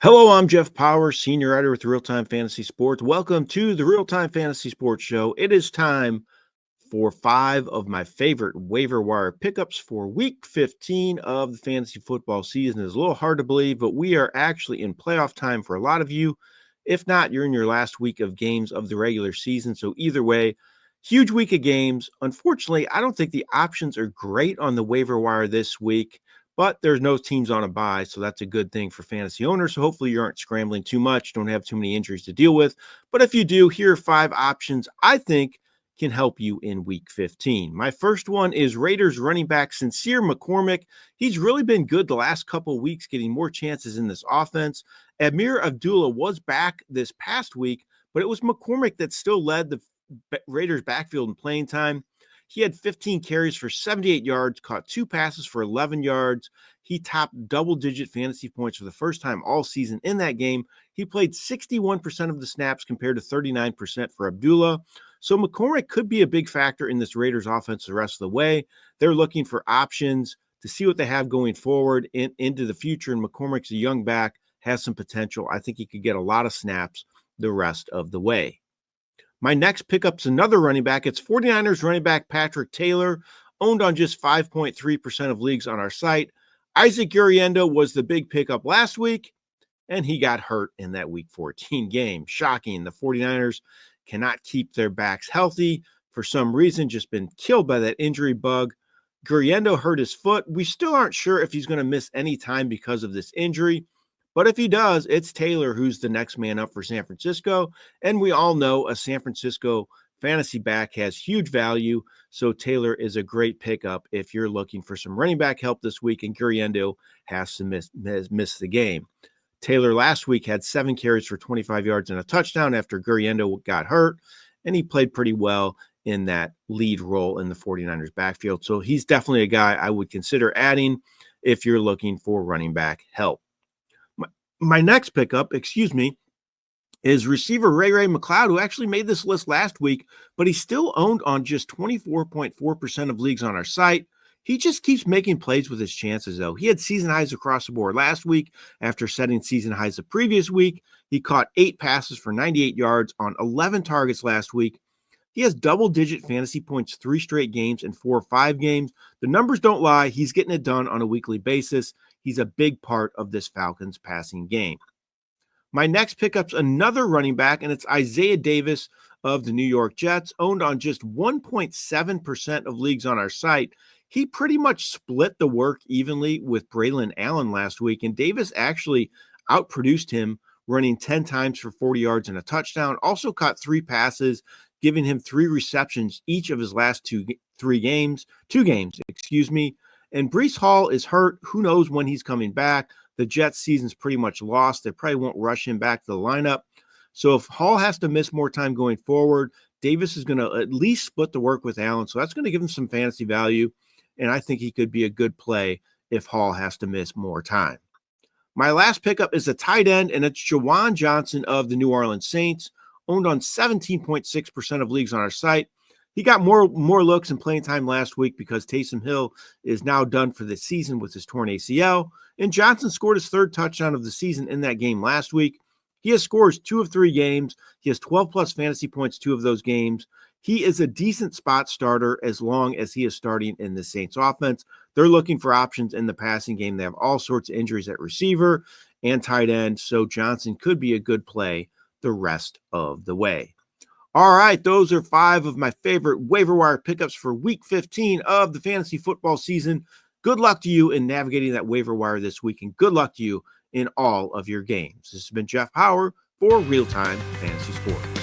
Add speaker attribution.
Speaker 1: Hello, I'm Jeff Paur, senior writer with RealTime Fantasy Sports. Welcome to the RealTime Fantasy Sports Show. It is time for 5 of my favorite waiver wire pickups for week 15 of the fantasy football season. It's a little hard to believe, but we are actually in playoff time for a lot of you. If not, you're in your last week of games of the regular season. So either way, huge week of games. Unfortunately, I don't think the options are great on the waiver wire this week, but there's no teams on a bye, so that's a good thing for fantasy owners. So hopefully you aren't scrambling too much, don't have too many injuries to deal with. But if you do, here are 5 options I think can help you in week 15. My first one is Raiders running back Sincere McCormick. He's really been good the last couple of weeks, getting more chances in this offense. Amir Abdullah was back this past week, but it was McCormick that still led the Raiders backfield in playing time. He had 15 carries for 78 yards, caught 2 passes for 11 yards. He topped double-digit fantasy points for the first time all season in that game. He played 61% of the snaps compared to 39% for Abdullah. So McCormick could be a big factor in this Raiders offense the rest of the way. They're looking for options to see what they have going forward into the future, and McCormick's a young back, has some potential. I think he could get a lot of snaps the rest of the way. My next pickup's another running back. It's 49ers running back Patrick Taylor, owned on just 5.3% of leagues on our site. Isaac Uriendo was the big pickup last week, and he got hurt in that week 14 game. Shocking. The 49ers cannot keep their backs healthy. For some reason, just been killed by that injury bug. Uriendo hurt his foot. We still aren't sure if he's going to miss any time because of this injury. But if he does, it's Taylor who's the next man up for San Francisco. And we all know a San Francisco fantasy back has huge value. So Taylor is a great pickup if you're looking for some running back help this week and Guriendo has to miss the game. Taylor last week had 7 carries for 25 yards and a touchdown after Guriendo got hurt, and he played pretty well in that lead role in the 49ers backfield. So he's definitely a guy I would consider adding if you're looking for running back help. My next pickup, is receiver Ray McCloud, who actually made this list last week, but he's still owned on just 24.4% of leagues on our site. He just keeps making plays with his chances, though. He had season highs across the board last week after setting season highs the previous week. He caught 8 passes for 98 yards on 11 targets last week. He has double-digit fantasy points 3 straight games and 4 or 5 games. The numbers don't lie. He's getting it done on a weekly basis. He's a big part of this Falcons passing game. My next pickup's another running back, and it's Isaiah Davis of the New York Jets, owned on just 1.7% of leagues on our site. He pretty much split the work evenly with Braylon Allen last week, and Davis actually outproduced him, running 10 times for 40 yards and a touchdown. Also caught 3 passes, giving him 3 receptions each of his last 2 games. And Breece Hall is hurt. Who knows when he's coming back? The Jets season's pretty much lost. They probably won't rush him back to the lineup. So if Hall has to miss more time going forward, Davis is going to at least split the work with Allen. So that's going to give him some fantasy value. And I think he could be a good play if Hall has to miss more time. My last pickup is a tight end, and it's Juwan Johnson of the New Orleans Saints, owned on 17.6% of leagues on our site. He got more looks and playing time last week because Taysom Hill is now done for the season with his torn ACL, and Johnson scored his 3rd touchdown of the season in that game last week. He has scores 2 of 3 games. He has 12-plus fantasy points 2 of those games. He is a decent spot starter as long as he is starting in the Saints offense. They're looking for options in the passing game. They have all sorts of injuries at receiver and tight end, so Johnson could be a good play the rest of the way. All right, those are 5 of my favorite waiver wire pickups for week 15 of the fantasy football season. Good luck to you in navigating that waiver wire this week, and good luck to you in all of your games. This has been Jeff Paur for RealTime Fantasy Sports.